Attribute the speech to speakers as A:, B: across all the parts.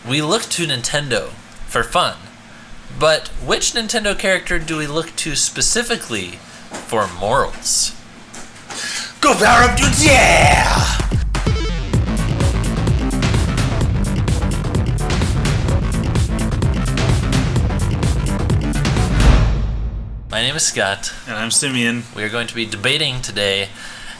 A: We look to Nintendo for fun, but which Nintendo character do we look to specifically for morals?
B: Go power up, dudes! Yeah!
A: My name is Scott.
B: And I'm Simeon.
A: We are going to be debating today,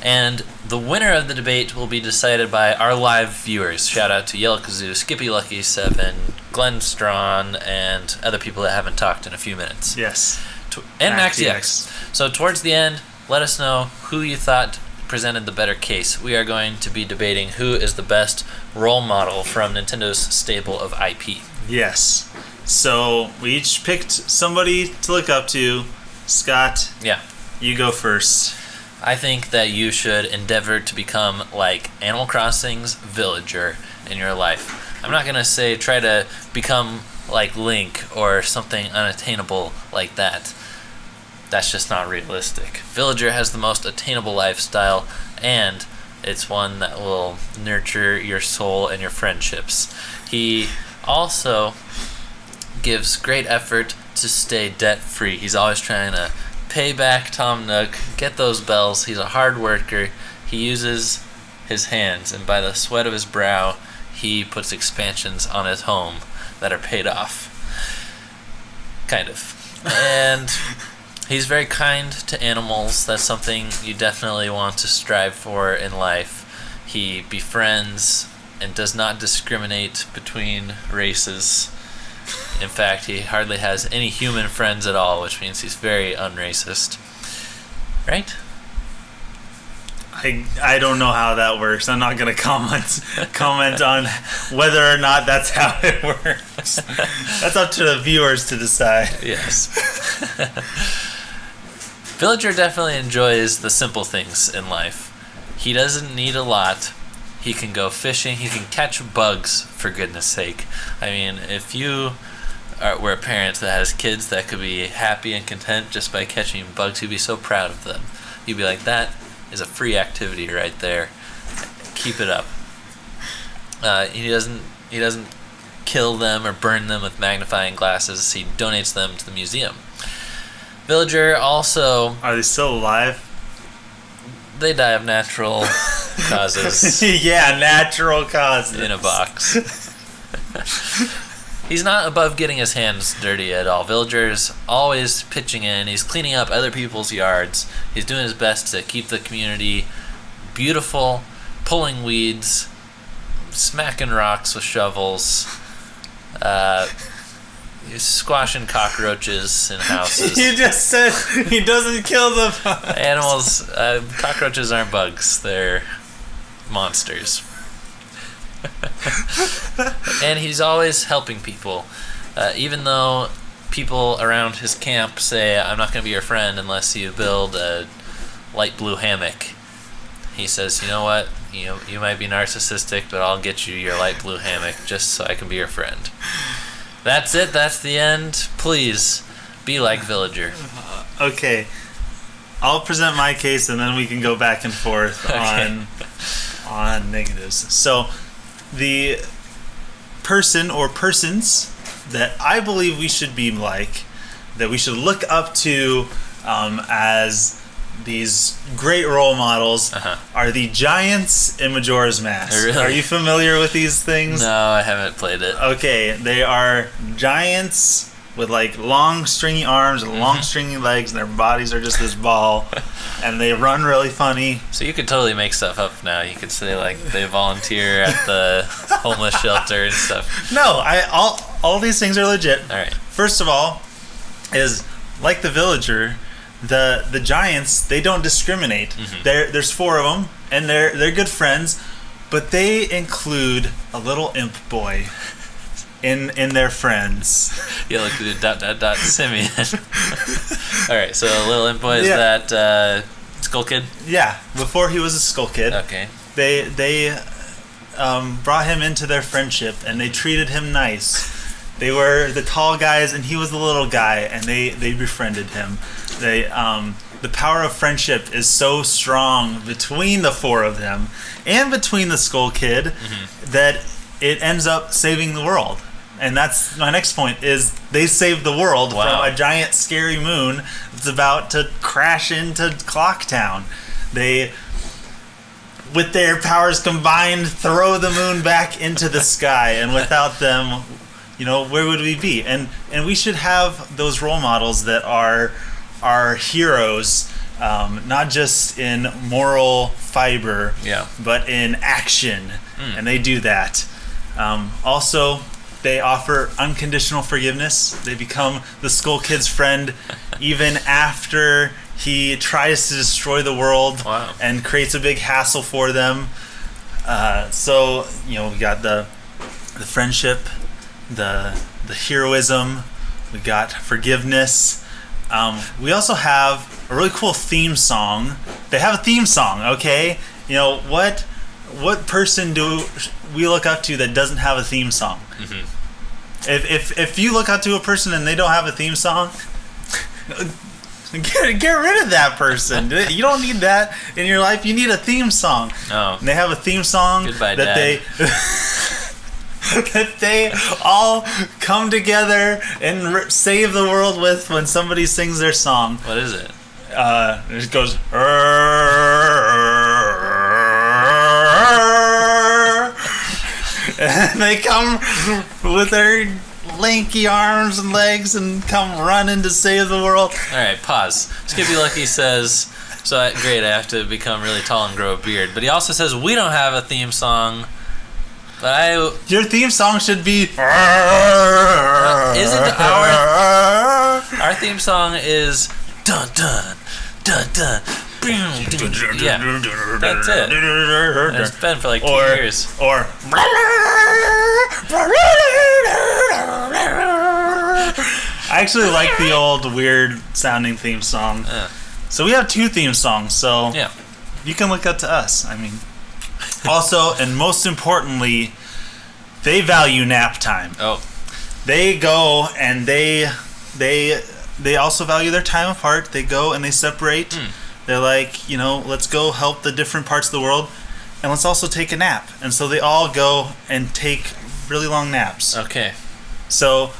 A: and the winner of the debate will be decided by our live viewers. Shout out to Yellow Kazoo, Skippy Lucky 7, Glenn Strawn, and other people that haven't talked in a few minutes.
B: Yes.
A: And Maxi X. So towards the end, let us know who you thought presented the better case. We are going to be debating who is the best role model from Nintendo's stable of IP.
B: Yes. So we each picked somebody to look up to. Scott,
A: Yeah.
B: you go first.
A: I think that you should endeavor to become like Animal Crossing's villager in your life. I'm not going to say try to become like Link or something unattainable like that. That's just not realistic. Villager has the most attainable lifestyle, and it's one that will nurture your soul and your friendships. He also gives great effort to stay debt-free. He's always trying to pay back Tom Nook, get those bells. He's a hard worker. He uses his hands, and by the sweat of his brow, he puts expansions on his home that are paid off. Kind of. And he's very kind to animals. That's something you definitely want to strive for in life. He befriends and does not discriminate between races. In fact, he hardly has any human friends at all, which means he's very unracist. Right?
B: I don't know how that works. I'm not going to comment on whether or not that's how it works. That's up to the viewers to decide.
A: Yes. Villager definitely enjoys the simple things in life. He doesn't need a lot. He can go fishing. He can catch bugs, for goodness sake. I mean, if you were a parent that has kids that could be happy and content just by catching bugs, you'd be so proud of them. You'd be like, that is a free activity right there. Keep it up. He doesn't kill them or burn them with magnifying glasses. He donates them to the museum. Villager also...
B: Are they still alive?
A: They die of natural causes.
B: Yeah, natural causes.
A: In a box. He's not above getting his hands dirty at all. Villager's always pitching in. He's cleaning up other people's yards. He's doing his best to keep the community beautiful, pulling weeds, smacking rocks with shovels, he's squashing cockroaches in houses.
B: You just said he doesn't kill them.
A: Animals, cockroaches aren't bugs. They're monsters. And he's always helping people. Even though people around his camp say, I'm not going to be your friend unless you build a light blue hammock. He says, you know what? You might be narcissistic, but I'll get you your light blue hammock just so I can be your friend. That's it. That's the end. Please be like Villager.
B: Okay. I'll present my case and then we can go back and forth on negatives. So, the person or persons that I believe we should be like, that we should look up to as these great role models, are the giants in Majora's Mask.
A: Really?
B: Are you familiar with these things?
A: No, I haven't played it.
B: Okay, they are giants with like long stringy arms and long stringy legs, and their bodies are just this ball, and they run really funny.
A: So you could totally make stuff up now. You could say like they volunteer at the homeless shelter and stuff.
B: No, all these things are legit.
A: All right.
B: First of all, is like the villager, the giants, they don't discriminate. There's 4 of them, and they're good friends, but they include a little imp boy in their friends.
A: Yeah, like the ... Simeon. All right, so Little Imp Boy is that Skull Kid?
B: Yeah, before he was a Skull Kid.
A: Okay.
B: They brought him into their friendship, and they treated him nice. They were the tall guys, and he was the little guy, and they befriended him. The power of friendship is so strong between the 4 of them, and between the Skull Kid, that it ends up saving the world. And that's my next point, is they saved the world from a giant scary moon that's about to crash into Clocktown. They, with their powers combined, throw the moon back into the sky, and without them, where would we be? And we should have those role models that are our heroes, not just in moral fiber, but in action. And they do that. Also, they offer unconditional forgiveness. They become the Skull Kid's friend even after he tries to destroy the world and creates a big hassle for them. So, we got the friendship, the heroism, we got forgiveness. We also have a really cool theme song. They have a theme song, okay? What person do we look up to that doesn't have a theme song? Mm-hmm. If you look up to a person and they don't have a theme song, get rid of that person. You don't need that in your life. You need a theme song.
A: Oh.
B: And they have a theme song
A: Goodbye,
B: that
A: Dad.
B: that they all come together and save the world with when somebody sings their song.
A: What is it?
B: It goes. And they come with their lanky arms and legs and come running to save the world.
A: All right, pause. Skippy Lucky says, great, I have to become really tall and grow a beard. But he also says, we don't have a theme song. But
B: your theme song should be...
A: isn't our theme song is dun dun dun dun. Yeah, that's it. It's been for like 2 years.
B: Or I actually like the old weird sounding theme song. So we have 2 theme songs. So you can look up to us. I mean, also and most importantly, they value nap time.
A: Oh,
B: they go and they also value their time apart. They go and they separate. They're like, let's go help the different parts of the world, and let's also take a nap. And so they all go and take really long naps.
A: Okay.
B: So,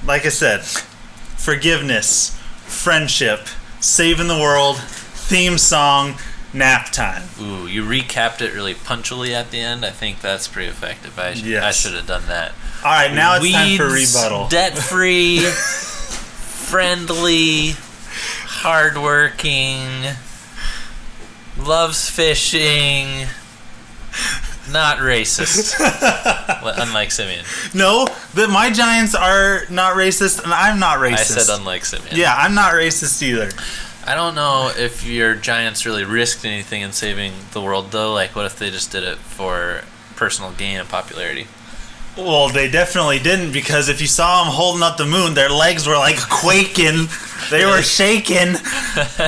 B: like I said, forgiveness, friendship, saving the world, theme song, nap time.
A: Ooh, you recapped it really punctually at the end. I think that's pretty effective. I should have done that.
B: All right, now it's time for rebuttal.
A: Debt-free, friendly, hardworking, loves fishing, not racist. Unlike Simeon.
B: No, but my Giants are not racist, and I'm not racist.
A: I said unlike Simeon.
B: Yeah, I'm not racist either.
A: I don't know if your Giants really risked anything in saving the world, though. Like, what if they just did it for personal gain and popularity?
B: Well, they definitely didn't, because if you saw them holding up the moon, their legs were like quaking. They were shaking.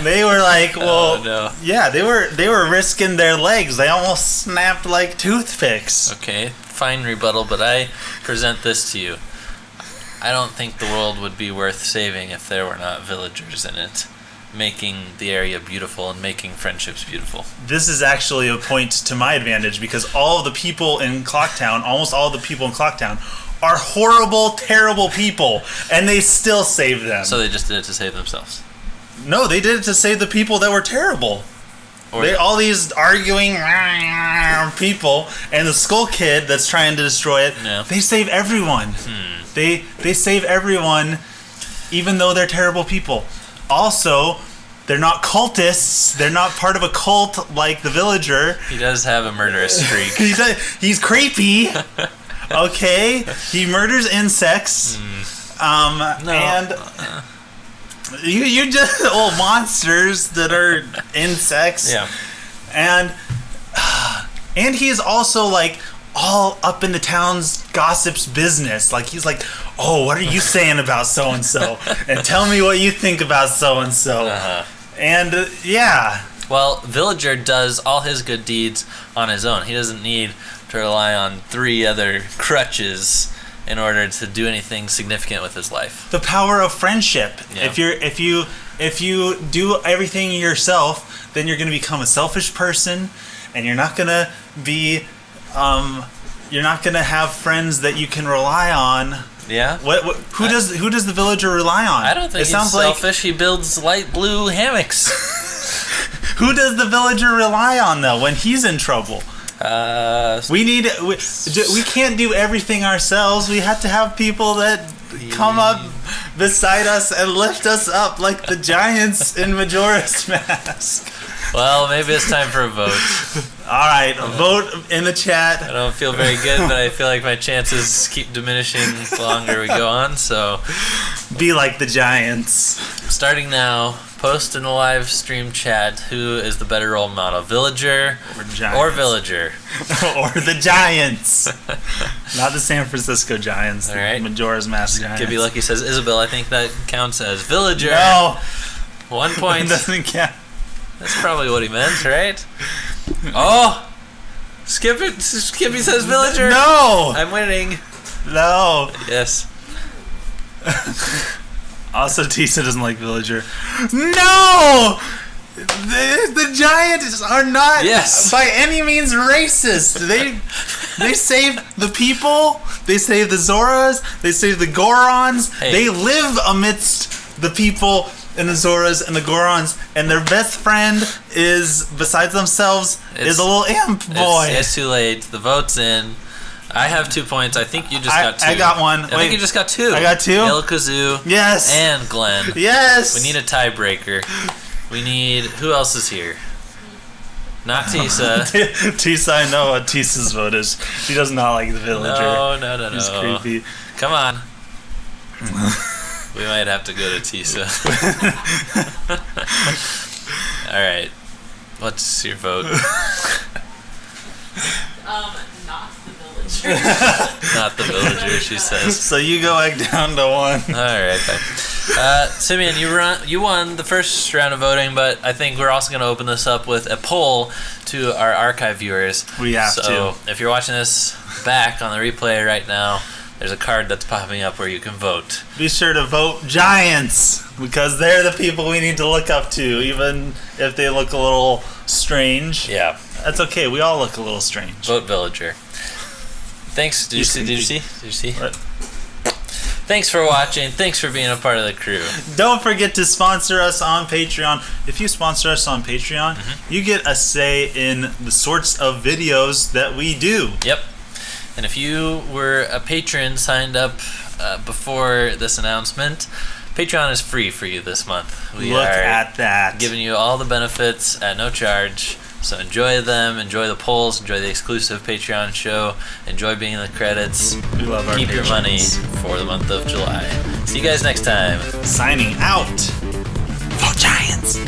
B: They were like, well, yeah, they were risking their legs. They almost snapped like toothpicks.
A: Okay, fine rebuttal, but I present this to you. I don't think the world would be worth saving if there were not villagers in it, making the area beautiful and making friendships beautiful.
B: This is actually a point to my advantage, because all of the people in Clocktown, almost all of the people in Clocktown, are horrible, terrible people, and they still save them.
A: So they just did it to save themselves?
B: No, they did it to save the people that were terrible. All these arguing people, and the Skull Kid that's trying to destroy it, they save everyone. They save everyone, even though they're terrible people. Also, they're not cultists. They're not part of a cult like the villager.
A: He does have a murderous streak.
B: He's creepy. Okay? He murders insects. And you just old monsters that are insects.
A: Yeah.
B: And he is also like all up in the town's gossip's business. Like, he's like, oh, what are you saying about so and so? And tell me what you think about so and so. And
A: well, Villager does all his good deeds on his own. He doesn't need to rely on 3 other crutches in order to do anything significant with his life.
B: The power of friendship.
A: Yeah.
B: If you do everything yourself, then you're going to become a selfish person, and you're not going to be you're not gonna have friends that you can rely on.
A: Yeah.
B: Who does the villager rely on?
A: I don't think he's selfish. He builds light blue hammocks.
B: Who does the villager rely on though when he's in trouble? We can't do everything ourselves. We have to have people that come up beside us and lift us up like the giants in Majora's Mask.
A: Well, maybe it's time for a vote.
B: All right, vote in the chat.
A: I don't feel very good, but I feel like my chances keep diminishing the longer we go on. So,
B: be like the giants.
A: Starting now, post in the live stream chat who is the better role model, villager or villager,
B: or the Giants. Not the San Francisco Giants.
A: All right,
B: Majora's Mask Giants.
A: Gibby Lucky says Isabel. I think that counts as villager.
B: No,
A: 1 point.
B: It doesn't count.
A: That's probably what he meant, right? Oh, Skippy says villager.
B: No,
A: I'm winning.
B: No.
A: Yes.
B: Also, Tisa doesn't like villager. No! The Giants are not by any means racist. They save the people. They save the Zoras. They save the Gorons.
A: Hey.
B: They live amidst the people and the Zoras and the Gorons, and their best friend is, besides themselves, is a little imp boy.
A: It's too late. The vote's in. I have 2 points. I think you just got 2.
B: I got 1.
A: I think you just got 2.
B: I got 2.
A: Il Kazoo.
B: Yes.
A: And Glenn.
B: Yes.
A: We need a tiebreaker. We need... Who else is here? Not Tisa.
B: Tisa, I know what Tisa's vote is. She does not like the villager.
A: No.
B: He's creepy.
A: Come on. We might have to go to Tisa. All right. What's your vote?
C: Not the villager.
A: Not the villager, she says.
B: So you go back down to 1.
A: All right, fine. Simeon, you won the first round of voting, but I think we're also going to open this up with a poll to our archive viewers.
B: We have to.
A: So if you're watching this back on the replay right now, there's a card that's popping up where you can vote.
B: Be sure to vote Giants, because they're the people we need to look up to, even if they look a little strange.
A: Yeah.
B: That's okay. We all look a little strange.
A: Vote villager. Thanks. Did you see?
B: What?
A: Thanks for watching. Thanks for being a part of the crew.
B: Don't forget to sponsor us on Patreon. If you sponsor us on Patreon, you get a say in the sorts of videos that we do.
A: Yep. And if you were a patron signed up before this announcement, Patreon is free for you this month. We
B: Look
A: are
B: at that.
A: giving you all the benefits at no charge. So enjoy them, enjoy the polls, enjoy the exclusive Patreon show, enjoy being in the credits.
B: We love our
A: Keep your money for the month of July. See you guys next time.
B: Signing out. Vote Giants.